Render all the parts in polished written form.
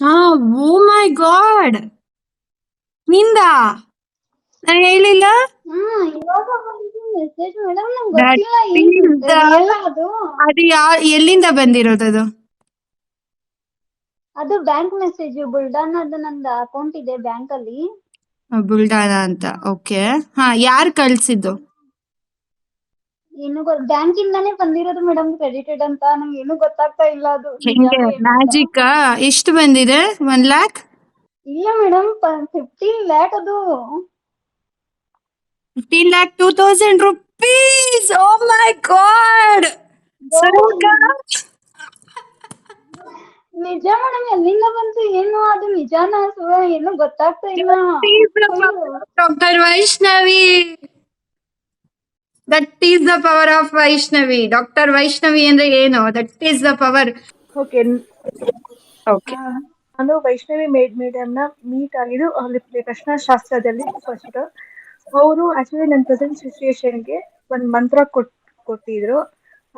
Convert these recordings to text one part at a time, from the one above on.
ಹಾ, ಓ ಮೈ ಗಾಡ್, ನಿಂದಾ? ನಾನು ಹೇಳಿಲ್ಲ. ಇವಾಗ ಬಂದಿದ್ದು ಮೆಸೇಜ್ ಮೇಡಮ್, ನಂಗೆ That ಗೊತ್ತಿಲ್ಲ is ಏನು the ರಿಯಲ್ ಅದು. ಅದು ಎಲ್ಲಿಂದ ಬಂದಿರೋದದು? ಅದು ಬ್ಯಾಂಕ್ ಮೆಸೇಜ್. ಬುಲ್ಡಾನದು ನಂದು ಅಕೌಂಟ್ ಇದೆ ಬ್ಯಾಂಕ್ ಅಲ್ಲಿ. ಬುಲ್ಡಾನ ಅಂತ. ಓಕೆ. ಹಾ, ಯಾರು ಕಳ್ಸಿದ್ದು? ಏನು ಬ್ಯಾಂಕ್ ಇಂದಾನೇ ಬಂದಿರೋದು ಮೇಡಮ್, ಕ್ರೆಡಿಟೆಡ್ ಅಂತ. ನಂಗೆ ಏನು ಗೊತ್ತಾಗ್ತಾ ಇಲ್ಲ ಅದು ಹೆಂಗೆ ನಿಜಾನೋ ಏನು ಅಂತ. ಮ್ಯಾಜಿಕ್? ಎಷ್ಟು ಬಂದಿದೆ? 1 lakh? ಇಲ್ಲ ಮೇಡಮ್, 15 ಲ್ಯಾಕ್ ಅದು. 15,02,000 rupees. Oh my god. Sarika, ನಿಜ ಮೇಡಮ್, ಎಲ್ಲಿಂದ ಬಂತು ಏನು, ಅದು ನಿಜಾನ ಸುಳ್ಳ ಏನು ಗೊತ್ತಾಗ್ತಾ ಇಲ್ಲ. that is the power of Dr. Vaishnavi. That is the power of Vaishnavi. Dr. Vaishnavi ಅಂದ್ರೆ ಏನು? That is the power. Okay. Okay. ನಾನು ವೈಷ್ಣವಿ ಮೇಡಮ್ನ ಮೀಟ್ ಆಗಿದ್ದು ಅಲ್ಲಿ ಪ್ರಶ್ನಾಶಾಸ್ತ್ರದಲ್ಲಿ ಫಸ್ಟ್. ಅವರು ಆಕ್ಚುಲಿ ನನ್ನ ಪ್ರೆಸೆಂಟ್ ಸಿಚುಯೇಷನ್ಗೆ ಒಂದು ಮಂತ್ರ ಕೊಟ್ಟಿದ್ರು.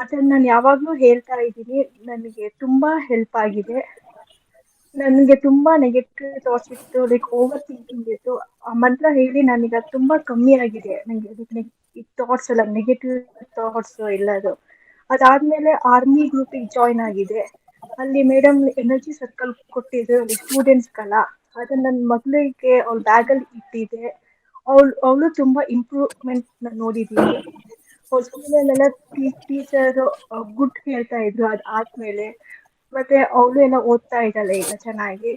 ಅದನ್ನ ನಾನು ಯಾವಾಗ್ಲೂ ಹೇಳ್ತಾ ಇದ್ದೀನಿ. ನನಗೆ ತುಂಬಾ ಹೆಲ್ಪ್ ಆಗಿದೆ. ನನಗೆ ತುಂಬಾ ನೆಗೆಟಿವ್ ಥಾಟ್ಸ್ ಇತ್ತು, ಲೈಕ್ ಓವರ್ ಥಿಂಕಿಂಗ್ ಇತ್ತು. ಆ ಮಂತ್ರ ಹೇಳಿ ನನಗೆ ಅದು ತುಂಬಾ ಕಮ್ಮಿ ಆಗಿದೆ. ನನಗೆ ಥಾಟ್ಸ್ ಎಲ್ಲ, ನೆಗೆಟಿವ್ ಥಾಟ್ಸ್ ಎಲ್ಲದು. ಅದಾದ್ಮೇಲೆ ಆರ್ಮಿ ಗ್ರೂಪಿಗೆ ಜಾಯ್ನ್ ಆಗಿದೆ. ಅಲ್ಲಿ ಮೇಡಮ್ ಎನರ್ಜಿ ಸರ್ಕಲ್ ಕೊಟ್ಟಿದ್ರು, ಅಲ್ಲಿ ಸ್ಟೂಡೆಂಟ್ಸ್ಗೆಲ್ಲ. ಅದನ್ನ ನನ್ನ ಮಗಳಿಗೆ ಅವಳ ಬ್ಯಾಗಲ್ಲಿ ಇಟ್ಟಿದೆ. ಅವಳು ತುಂಬಾ ಇಂಪ್ರೂವ್ಮೆಂಟ್ ನೋಡಿದೀನಿ. ಅವ್ರ ಸ್ಕೂಲಲ್ಲೆಲ್ಲ ಟೀಚರ್ ಗುಡ್ ಹೇಳ್ತಾ ಇದ್ರು. ಆದ್ಮೇಲೆ ಮತ್ತೆ ಅವಳು ಎಲ್ಲ ಓದ್ತಾ ಇದ್ದಾಳೆ ಈಗ ಚೆನ್ನಾಗಿ.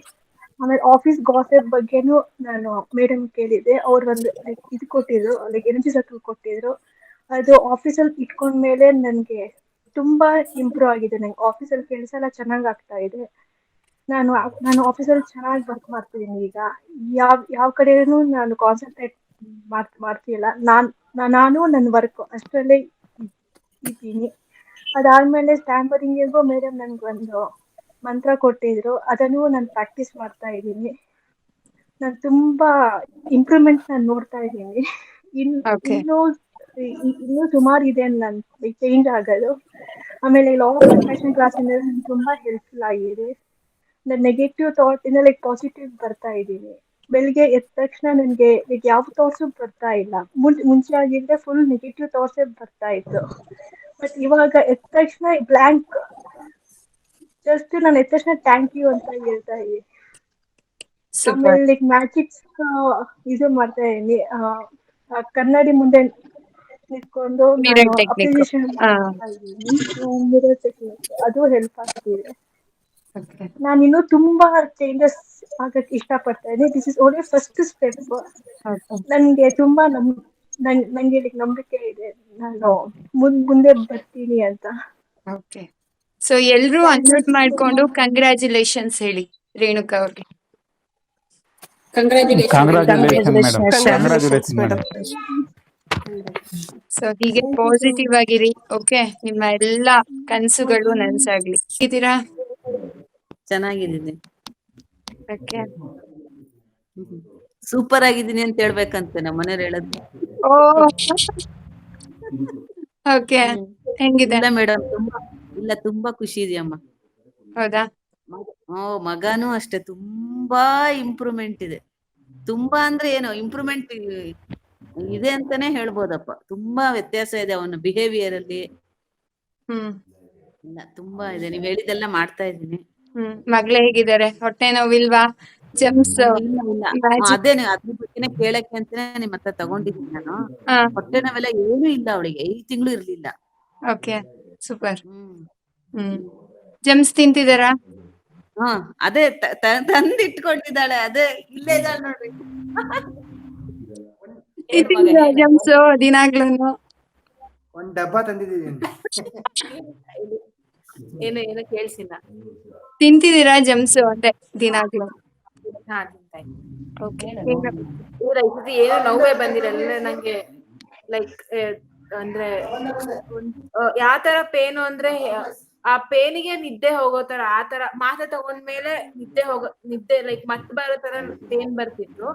ಆಮೇಲೆ ಆಫೀಸ್ ಗಾಸಿಪ್ ಬಗ್ಗೆನೂ ನಾನು ಮೇಡಮ್ ಕೇಳಿದೆ. ಅವ್ರು ಒಂದು ಲೈಕ್ ಇದು ಕೊಟ್ಟಿದ್ರು, ಲೈಕ್ ಎನರ್ಜಿ ಸರ್ಕಲ್ ಕೊಟ್ಟಿದ್ರು. ಅದು ಆಫೀಸಲ್ಲಿ ಇಟ್ಕೊಂಡ್ಮೇಲೆ ನನಗೆ ತುಂಬಾ ಇಂಪ್ರೂವ್ ಆಗಿದೆ. ನಂಗೆ ಆಫೀಸಲ್ಲಿ ಕೆಲಸ ಎಲ್ಲ ಚೆನ್ನಾಗಿ ಆಗ್ತಾ ಇದೆ. ನಾನು ಆಫೀಸಲ್ಲಿ ಚೆನ್ನಾಗಿ ವರ್ಕ್ ಮಾಡ್ತಿದ್ದೀನಿ ಈಗ. ಯಾವ ಕಡೆನೂ ನಾನು ಕಾನ್ಸಂಟ್ರೇಟ್ ಮಾಡ್ತಿಲ್ಲ. ನಾನು ನನ್ನ ವರ್ಕ್ ಅಷ್ಟರಲ್ಲೇ ಇದ್ದೀನಿ. ಅದಾದ್ಮೇಲೆ ಸ್ಟ್ಯಾಂಪರಿಂಗಿಗೂ ಮೇಡಮ್ ನನ್ಗೊಂದು ಮಂತ್ರ ಕೊಟ್ಟಿದ್ರು. ಅದನ್ನು ನಾನು ಪ್ರಾಕ್ಟೀಸ್ ಮಾಡ್ತಾ ಇದ್ದೀನಿ. ನಾನು ತುಂಬಾ ಇಂಪ್ರೂವ್ಮೆಂಟ್ ನಾನು ನೋಡ್ತಾ ಇದ್ದೀನಿ. Okay. ಇನ್ನೂ ಸುಮಾರು ಇದೆ ನನ್ ಚೇಂಜ್ ಆಗೋದು. ಆಮೇಲೆ ಲಾ ಆಫ್ ಅಟ್ರಾಕ್ಷನ್ ಕ್ಲಾಸಿಂದ ನನ್ಗೆ ತುಂಬಾ ಹೆಲ್ಪ್ಫುಲ್ ಆಗಿದೆ. ನಾನು ನೆಗೆಟಿವ್ ಥಾಟ್ ಇಂದ ಲೈಕ್ ಪಾಸಿಟಿವ್ ಬರ್ತಾ ಇದ್ದೀನಿ. ಬೆಳಿಗ್ಗೆ ಎದ್ದ ತಕ್ಷಣ ನನಗೆ ಲೈಕ್ ಯಾವ ಥಾಟ್ಸು ಬರ್ತಾ ಇಲ್ಲ. ಮುಂಚೆ ಆಗಿದ್ರೆ ಫುಲ್ ನೆಗೆಟಿವ್ ಥಾಟ್ಸೇ ಬರ್ತಾ ಇತ್ತು. ಬಟ್ ಇವಾಗ ಎದ್ದ ತಕ್ಷಣ ಬ್ಲ್ಯಾಂಕ್. ಜಸ್ಟ್ ನಾನು ಎದ್ದ ತಕ್ಷಣ ಥ್ಯಾಂಕ್ ಯು ಅಂತ ಹೇಳ್ತಾ ಇದ್ದೀನಿ. Super. ಆಮೇಲೆ ಲೈಕ್ ಮ್ಯಾಜಿಕ್ಸ್ ಇದು ಮಾಡ್ತಾ ಇದೀನಿ. ಕನ್ನಡಿ ಮುಂದೆ ನಿಂತ್ಕೊಂಡು ನಾನು Mirror technique. ಅಪ್ರಿಸಿಯೇಷನ್ ಮಾಡ್ತಾ ಇದ್ದೀನಿ. ಮಿರರ್ ಟೆಕ್ನಿಕ್ ಅದು ಹೆಲ್ಪ್ ಆಗ್ತಿದೆ. Okay. ನಾನು ಇನ್ನೂ ತುಂಬಾ ಚೇಂಜಸ್ ಆಗಕ್ಕೆ ಇಷ್ಟಪಡ್ತಾ ಇದ್ದೀನಿ. This is only first step. Okay. ನನಗೆ ತುಂಬಾ ನಂಗೆ ನಂಬಿಕೆ ಇದೆ. ನಾನು ಮುಂದೆ ಬರ್ತೀನಿ ಅಂತ. Okay. ಸೊ ಎಲ್ರೂ ಥ್ಯಾಂಕ್ ಯು ಅನ್ಮ್ಯೂಟ್ ಸೋ ಮಾಡ್ಕೊಂಡು ಮಚ್. ಕಂಗ್ರ್ಯಾಚುಲೇಷನ್ಸ್ ಹೇಳಿ ರೇಣುಕಾ ಅವ್ರಿಗೆ. Congratulation madam. Congratulations, congratulation madam. Madam. So ಹೀಗೆ thank you so positive much. ಆಗಿರಿ. ಓಕೆ, ನಿಮ್ಮ ಎಲ್ಲಾ ಕನಸುಗಳು ನನ್ಸಾಗ್ಲಿ. ಇದ್ದೀರಾ? ಚೆನ್ನಾಗಿದ್ದೀನಿ. ಓಕೆ. ಸೂಪರ್ ಆಗಿದ್ದೀನಿ ಅಂತ ಹೇಳ್ಬೇಕಂತೆ ನಮ್ಮ ಮನೆಯವ್ರು ಹೇಳೋದು. ಓ, ಓಕೆ. ಹೆಂಗಿದೆ? ಇಲ್ಲ ಮೇಡಮ್, ತುಂಬಾ ಖುಷಿ ಇದೆಯಮ್ಮ. ಹೌದಾ? ಮಗನೂ ಅಷ್ಟೇ ತುಂಬಾ ಇಂಪ್ರೂವ್ಮೆಂಟ್ ಇದೆ. ತುಂಬಾ ಅಂದ್ರೆ ಏನು ಇಂಪ್ರೂವ್ಮೆಂಟ್ ಇದೆ ಅಂತಾನೆ ಹೇಳ್ಬೋದಪ್ಪ. ತುಂಬಾ ವ್ಯತ್ಯಾಸ ಇದೆ ಅವನ ಬಿಹೇವಿಯರ್ ಅಲ್ಲಿ. ಇಲ್ಲ ತುಂಬಾ ಇದೆ. ನೀವ್ ಹೇಳಿದೆಲ್ಲ ಮಾಡ್ತಾ ಇದ್ದೀನಿ. ಮಗ್ಳೇ ಹೇಗಿದ್ದಾರೆ? ಹೊಟ್ಟೆ ನೋವಿಲ್ವಾ? ಜಮ್ಸ್ ಇಲ್ಲ ಅದೇನೆ ಅದ್ರ ಬಗ್ಗೆನೆ ಕೇಳಕ್ಕೆ ಅಂತಾನೆ ನಿಮ್ ಹತ್ರ ತಗೊಂಡಿದ್ದೀನಿ ನಾನು. ಹೊಟ್ಟೆ ನೋವೆಲ್ಲ ಏನೂ ಇಲ್ಲ ಅವಳಿಗೆ. 5 ತಿಂಗಳು ಇರ್ಲಿಲ್ಲ. Okay, super. ಜಮ್ಸ್ ತಿಂತಿದಾರಾ? ಅದೇ ತಂದ್ ಇಟ್ಕೊಂಡಿದ್ದಾಳೆ. ಅದೇ ಇಲ್ಲೇ ಇದ್ದಾಳೆ ನೋಡ್ರಿ. ಜಮ್ಸ್ ದಿನಾಗ್ಲೂನು ಒಂದ್ ಡಬ್ಬ ತಂದಿದ್ದೀವಿ. ಏನು ಕೇಳಿಸಿಲ್ಲ. ತಿಂತಿದ್ದೀರಾ ಜಮ್ಸು ಅಂದೆ ದಿನಾಗ್ಲೂ? ಏನೋ ನೋವೇ ಬಂದಿರಲ್ಲ ನಂಗೆ. ಲೈಕ್ ಅಂದ್ರೆ ಯಾವ ತರ ಪೇನು ಅಂದ್ರೆ ಆ ಪೇನಿಗೆ ನಿದ್ದೆ ಹೋಗೋ ತರ, ಆ ತರ ಮಾತ್ರೆ ತಗೊಂಡ್ಮೇಲೆ ನಿದ್ದೆ ಲೈಕ್ ಮತ್ತೆ ಬರೋ ತರ ಪೇನ್ ಬರ್ತಿತ್ತು.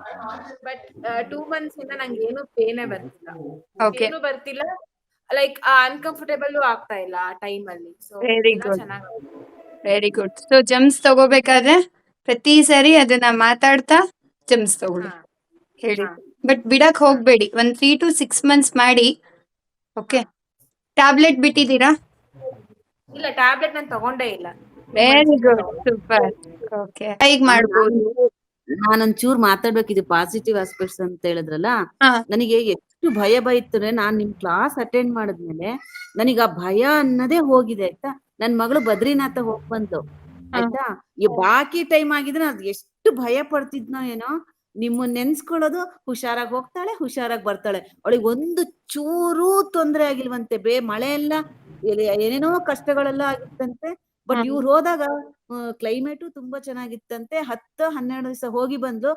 ಬಟ್ 2 months ಇಂದ ನಂಗೆ ಏನು ಪೇನೇ ಬರ್ತಿಲ್ಲ. ಏನು ಬರ್ತಿಲ್ಲ. ಲೈಕ್ ಅನ್ಕಂಫರ್ಟೇಬಲ್ ಆಗ್ತಾ ಇಲ್ಲ ಆ ಟೈಮ್ ಅಲ್ಲಿ. So very good, very good. So gems ತಗೋಬೇಕಾದ್ರೆ ಪ್ರತಿ ಸರಿ ಅದನ್ನ ಮಾತಾಡ್ತಾ ಜಮ್ಸ್ ತಗೊಳ್ಳಿ ಹಾ ಹೇಳಿ. ಹಾ ಬಟ್ ಬಿಡಕ್ ಹೋಗ್ಬೇಡಿ, ಒಂದ್ 3 to 6 months ಮಾಡಿ. ಓಕೆ, ಟ್ಯಾಬ್ಲೆಟ್ ಬಿಟ್ಟಿದ್ದೀರಾ? ಇಲ್ಲ ಟ್ಯಾಬ್ಲೆಟ್ ನಾನು ತಗೊಂಡೇ ಇಲ್ಲ. Very good, super. ಓಕೆ, ಈಗ ಮಾಡ್ಬೋದು. ನಾನೊಂಚೂರ್ ಮಾತಾಡ್ಬೇಕಿದೆ ಪಾಸಿಟಿವ್ ಆಸ್ಪೆಕ್ಟ್ಸ್ ಅಂತ ಹೇಳಿದ್ರಲ್ಲ. ಹಾ ನನಗೆ ಎಷ್ಟು ಭಯ ಅಂದ್ರೆ ನಾನ್ ನಿಮ್ ಕ್ಲಾಸ್ ಅಟೆಂಡ್ ಮಾಡಿದ್ಮೇಲೆ ನನಗೆ ಆ ಭಯ ಅನ್ನೋದೇ ಹೋಗಿದೆ ಆಯ್ತಾ. ನನ್ ಮಗಳು ಬದ್ರಿನಾಥ ಹೋಗ್ ಬಂದ್ಲು ಆಯ್ತಾ. ಈ ಬಾಕಿ ಟೈಮ್ ಆಗಿದ್ರೆ ಅದ್ ಎಷ್ಟು ಭಯ ಪಡ್ತಿದ್ನೋ ಏನೋ. ನಿಮ್ಮನ್ನ ನೆನ್ಸ್ಕೊಳ್ಳೋದು, ಹುಷಾರಾಗಿ ಹೋಗ್ತಾಳೆ, ಹುಷಾರಾಗಿ ಬರ್ತಾಳೆ, ಅವಳಿಗೆ ಒಂದು ಚೂರೂ ತೊಂದ್ರೆ ಆಗಿಲ್ವಂತೆ. ಮಳೆ ಎಲ್ಲ ಏನೇನೋ ಕಷ್ಟಗಳೆಲ್ಲ ಆಗಿತ್ತಂತೆ. ಬಟ್ ಇವ್ರು ಹೋದಾಗ ಕ್ಲೈಮೇಟು ತುಂಬಾ ಚೆನ್ನಾಗಿತ್ತಂತೆ. 10-12 ದಿವಸ ಹೋಗಿ ಬಂದು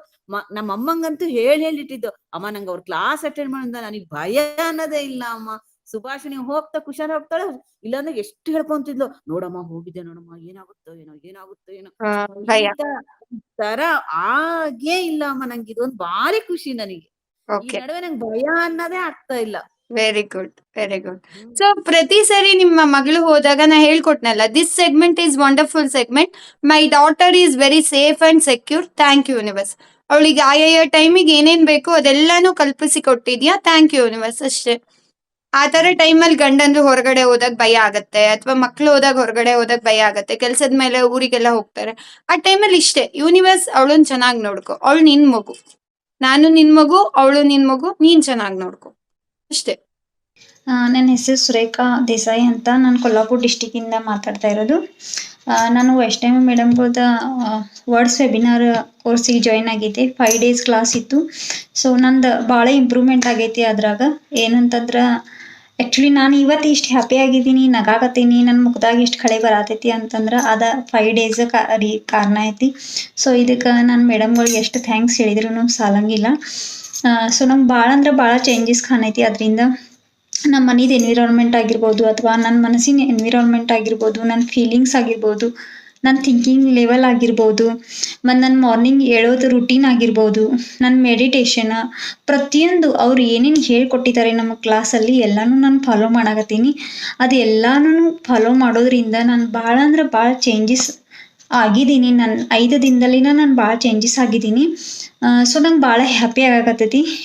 ನಮ್ಮ ಅಮ್ಮಂಗಂತೂ ಹೇಳಿಟ್ಟಿದ್ದು, ಅಮ್ಮ ನಂಗೆ ಅವ್ರ ಕ್ಲಾಸ್ ಅಟೆಂಡ್ ಮಾಡಿದ ನನಗ್ ಭಯ ಅನ್ನೋದೇ ಇಲ್ಲ ಅಮ್ಮ. ಸುಭಾಷಿಣಿ ಹೋಗ್ತಾ ಹುಷಾರ್ ಹೋಗ್ತಾಳೆ, ಇಲ್ಲಾಂದ್ರೆ ಎಷ್ಟು ಹೇಳ್ಕೊಂತಿದ್ಲು, ನೋಡಮ್ಮ ಹೋಗಿದ್ದೆ ನೋಡಮ್ಮ, ಏನಾಗುತ್ತೋ ಏನೋ ಭಯ. ಈ ತರ ಆಗೇ ಇಲ್ಲ ಅಮ್ಮ. ನಂಗೆ ಇದೊಂದು ಭಾರಿ ಖುಷಿ ನನಗೆ. ಈ ಓಕೆ, ನಡುವೆ ನಂಗೆ ಭಯ ಅನ್ನೋದೇ ಆಗ್ತಾ ಇಲ್ಲ. Very good, very good. So ಪ್ರತಿ ಸರಿ ನಿಮ್ಮ ಮಗಳು ಹೋದಾಗ ನಾ ಹೇಳ್ಕೊಟ್ನಲ್ಲ, this segment is wonderful segment. My daughter is very safe and secure, thank you universe. ಅವಳಿಗೆ ಆಯಾ ಟೈಮಿಗೆ ಏನೇನ್ ಬೇಕು ಅದೆಲ್ಲಾನು ಕಲ್ಪಿಸಿ ಕೊಟ್ಟಿದ್ಯಾ, ಥ್ಯಾಂಕ್ ಯು ಯೂನಿವರ್ಸ್, ಅಷ್ಟೇ. ಆ ತರ ಟೈಮಲ್ಲಿ ಗಂಡಂದ್ರು ಹೊರಗಡೆ ಹೋದಾಗ ಭಯ ಆಗತ್ತೆ, ಅಥವಾ ಮಕ್ಳು ಹೊರಗಡೆ ಹೋದಾಗ ಭಯ ಆಗತ್ತೆ, ಕೆಲ್ಸದ ಮೇಲೆ ಊರಿಗೆಲ್ಲ ಹೋಗ್ತಾರೆ. ಆ ಟೈಮಲ್ಲಿ ಇಷ್ಟೇ, ಯೂನಿವರ್ಸ್ ಅವಳನ್ ಚೆನ್ನಾಗಿ ನೋಡ್ಕೊ, ಅವಳು ನಿನ್ ಮಗು, ನಾನು ನಿನ್ ಮಗು, ಅವಳು ನಿನ್ ಮಗು, ನೀನ್ ಚೆನ್ನಾಗಿ ನೋಡ್ಕೊ, ಅಷ್ಟೇ. ನನ್ನ ಹೆಸರು ಸುರೇಖಾ ದೇಸಾಯಿ ಅಂತ. ನಾನು ಕೊಲ್ಲಾಪುರ ಡಿಸ್ಟಿಕ್ಕಿಂದ ಮಾತಾಡ್ತಾ ಇರೋದು. ನಾನು ವೈಷ್ಣವಿ ಮೇಡಮ್ಗಳದ ವರ್ಡ್ಸ್ ವೆಬಿನಾರ್ ಕೋರ್ಸಿಗೆ ಜಾಯ್ನ್ ಆಗಿದ್ದೆ. 5 days ಕ್ಲಾಸ್ ಇತ್ತು. ಸೊ ನಂದು ಭಾಳ ಇಂಪ್ರೂವ್ಮೆಂಟ್ ಆಗೈತಿ ಅದ್ರಾಗ. ಏನಂತಂದ್ರೆ ಆ್ಯಕ್ಚುಲಿ ನಾನು ಇವತ್ತು ಇಷ್ಟು ಹ್ಯಾಪಿ ಆಗಿದ್ದೀನಿ, ನಗಾಕತ್ತೀನಿ, ನನ್ನ ಮುಖದಾಗ ಇಷ್ಟು ಕಳೆ ಬರತೈತಿ ಅಂತಂದ್ರೆ ಅದು 5 days ಕಾರಣ ಐತಿ. ಸೊ ಇದಕ್ಕೆ ನಾನು ಮೇಡಮ್ಗಳಿಗೆ ಎಷ್ಟು ಥ್ಯಾಂಕ್ಸ್ ಹೇಳಿದ್ರು ಸಾಲಂಗಿಲ್ಲ. ಸೊ ನಂಗೆ ಭಾಳ ಅಂದ್ರೆ ಭಾಳ ಚೇಂಜಸ್ ಕಾಣೈತಿ ಅದರಿಂದ. ನಮ್ಮ ಮನೇದು ಎನ್ವಿರಾನ್ಮೆಂಟ್ ಆಗಿರ್ಬೋದು, ಅಥವಾ ನನ್ನ ಮನಸ್ಸಿನ ಎನ್ವಿರಾನ್ಮೆಂಟ್ ಆಗಿರ್ಬೋದು, ನನ್ನ ಫೀಲಿಂಗ್ಸ್ ಆಗಿರ್ಬೋದು, ನನ್ನ ಥಿಂಕಿಂಗ್ ಲೆವೆಲ್ ಆಗಿರ್ಬೋದು, ಮತ್ತು ನನ್ನ ಮಾರ್ನಿಂಗ್ ಏಳೋದು ರುಟೀನ್ ಆಗಿರ್ಬೋದು, ನನ್ನ ಮೆಡಿಟೇಷನ್, ಪ್ರತಿಯೊಂದು ಅವ್ರು ಏನೇನು ಹೇಳ್ಕೊಟ್ಟಿದ್ದಾರೆ ನಮ್ಮ ಕ್ಲಾಸಲ್ಲಿ ಎಲ್ಲನೂ ನಾನು ಫಾಲೋ ಮಾಡಕತ್ತೀನಿ. ಅದು ಎಲ್ಲನೂ ಫಾಲೋ ಮಾಡೋದ್ರಿಂದ ನಾನು ಭಾಳ ಅಂದ್ರೆ ಭಾಳ ಚೇಂಜಸ್ ಆಗಿದ್ದೀನಿ. ನಾನು 5 ದಿನದಲ್ಲಿನ ನಾನು ಭಾಳ ಚೇಂಜಸ್ ಆಗಿದ್ದೀನಿ. ಸೊ ನಂಗೆ ಭಾಳ ಹ್ಯಾಪಿ ಆಗಕತ್ತೈತಿ.